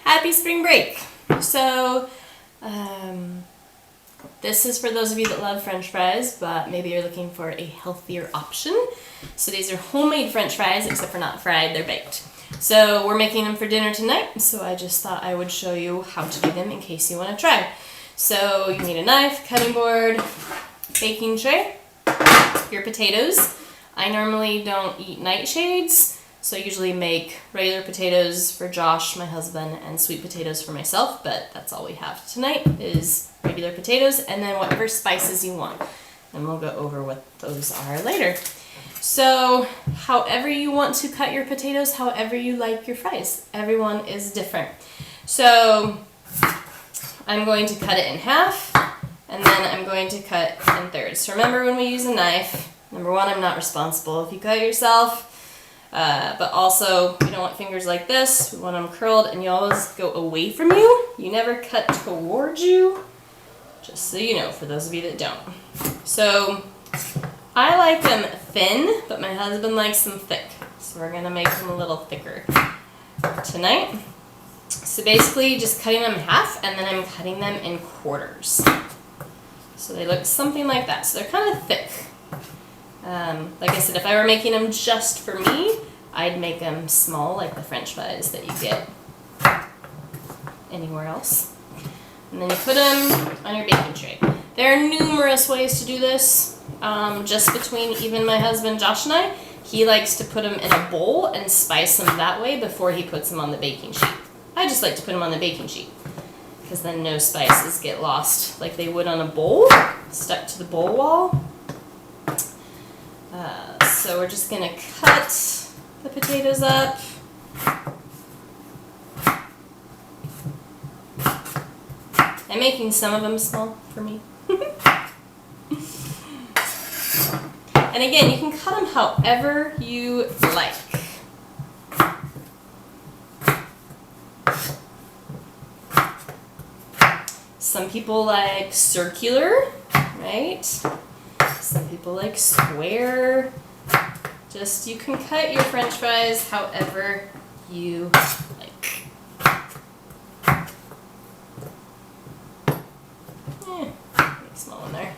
Happy spring break. So, this is for those of you that love French fries, but maybe you're looking for a healthier option. So these are homemade French fries, except for not fried, they're baked. So we're making them for dinner tonight, so I just thought I would show you how to do them in case you want to try. So you need a knife, cutting board, baking tray, your potatoes. I normally don't eat nightshades, so I usually make regular potatoes for Josh, my husband, and sweet potatoes for myself, but that's all we have tonight is regular potatoes, and then whatever spices you want. And we'll go over what those are later. So, however you want to cut your potatoes, however you like your fries. Everyone is different. So, I'm going to cut it in half, and then I'm going to cut in thirds. So remember, when we use a knife, number one, I'm not responsible if you cut yourself, but also you don't want fingers like this. We want them curled, and you always go away from you. You never cut towards you, just so you know, for those of you that don't. So I like them thin, but my husband likes them thick, so we're gonna make them a little thicker tonight. So basically just cutting them in half, and then I'm cutting them in quarters. So they look something like that. So they're kind of thick. Like I said, if I were making them just for me, I'd make them small, like the French fries that you get anywhere else. And then you put them on your baking tray. There are numerous ways to do this. Just between even my husband Josh and I, he likes to put them in a bowl and spice them that way before he puts them on the baking sheet. I just like to put them on the baking sheet because then no spices get lost like they would on a bowl, stuck to the bowl wall. So we're just gonna cut the potatoes up. I'm making some of them small for me. And again, you can cut them however you like. Some people like circular, right? Some people like square. Just, you can cut your French fries however you like. Small one there.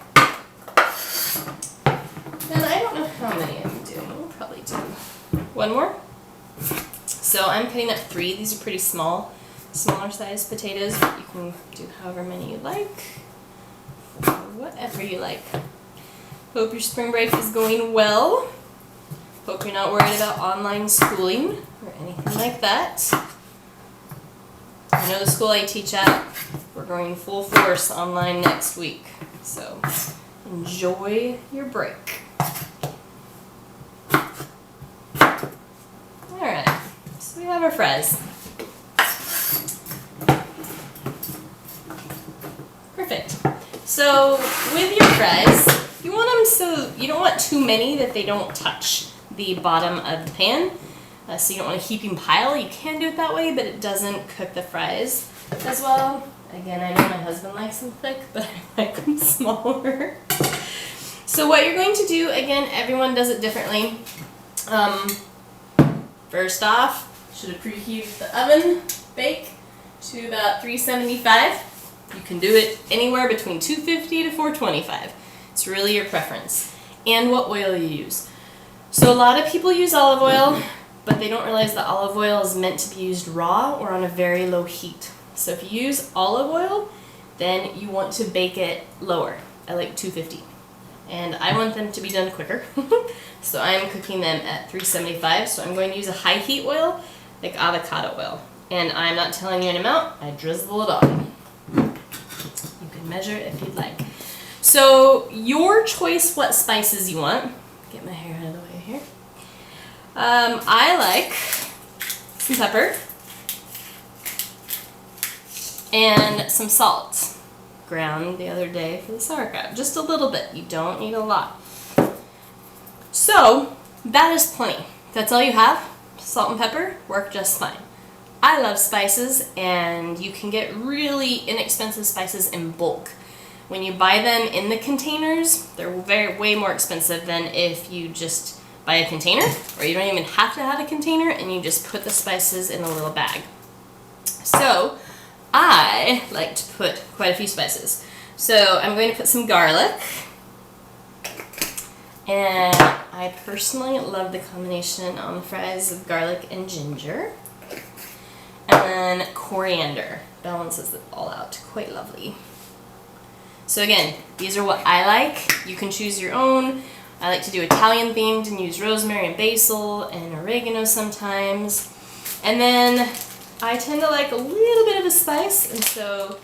And I don't know how many I'm doing. We'll probably do one more. So I'm cutting up 3. These are pretty small, smaller sized potatoes, but you can do however many you like, or whatever you like. Hope your spring break is going well. Hope you're not worried about online schooling or anything like that. I know the school I teach at, we're going full force online next week. So enjoy your break. Alright, so we have our fries. Perfect. So with your fries, you want them so you don't want too many that they don't touch the bottom of the pan. So you don't want a heaping pile. You can do it that way, but it doesn't cook the fries as well. Again, I know my husband likes them thick, but I like them smaller. So what you're going to do, again, everyone does it differently. First off, should have preheated the oven, bake to about 375. You can do it anywhere between 250 to 425. It's really your preference. And what oil you use. So a lot of people use olive oil, but they don't realize that olive oil is meant to be used raw or on a very low heat. So if you use olive oil, then you want to bake it lower, at like 250. And I want them to be done quicker. So I'm cooking them at 375. So I'm going to use a high heat oil, like avocado oil. And I'm not telling you an amount, I drizzle it on. You can measure if you'd like. So your choice what spices you want. Get my hair out of the way here. I like some pepper and some salt. Ground the other day for the sauerkraut. Just a little bit. You don't need a lot. So that is plenty. That's all you have. Salt and pepper work just fine. I love spices, and you can get really inexpensive spices in bulk. When you buy them in the containers, they're way more expensive than if you just buy a container, or you don't even have to have a container and you just put the spices in a little bag. So I like to put quite a few spices. So I'm going to put some garlic. And I personally love the combination on the fries of garlic and ginger. And then coriander balances it all out. Quite lovely. So again, these are what I like. You can choose your own. I like to do Italian themed and use rosemary and basil and oregano sometimes. And then I tend to like a little bit of a spice, and so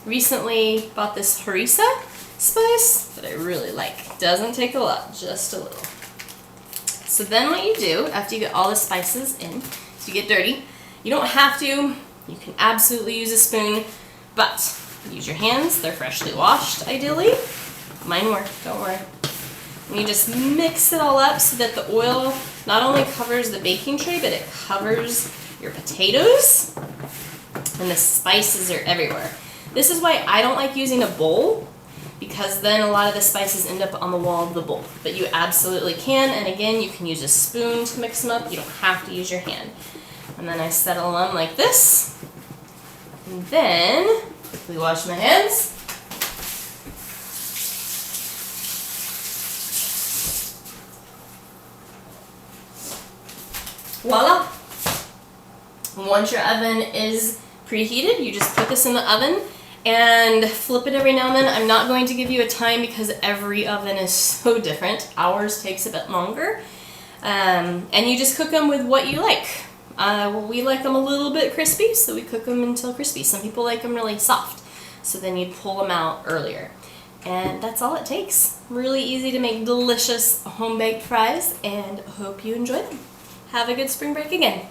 recently bought this harissa spice that I really like. Doesn't take a lot, just a little. So then what you do after you get all the spices in, so you get dirty, you don't have to, you can absolutely use a spoon, but use your hands, they're freshly washed ideally. Mine were, don't worry. And you just mix it all up so that the oil not only covers the baking tray, but it covers your potatoes, and the spices are everywhere. This is why I don't like using a bowl, because then a lot of the spices end up on the wall of the bowl. But you absolutely can, and again, you can use a spoon to mix them up. You don't have to use your hand. And then I settle them like this, and then quickly wash my hands. Voila! Once your oven is preheated, you just put this in the oven and flip it every now and then. I'm not going to give you a time because every oven is so different. Ours takes a bit longer. And you just cook them with what you like. We like them a little bit crispy, so we cook them until crispy. Some people like them really soft, so then you pull them out earlier. And that's all it takes. Really easy to make delicious home-baked fries, and hope you enjoy them. Have a good spring break again.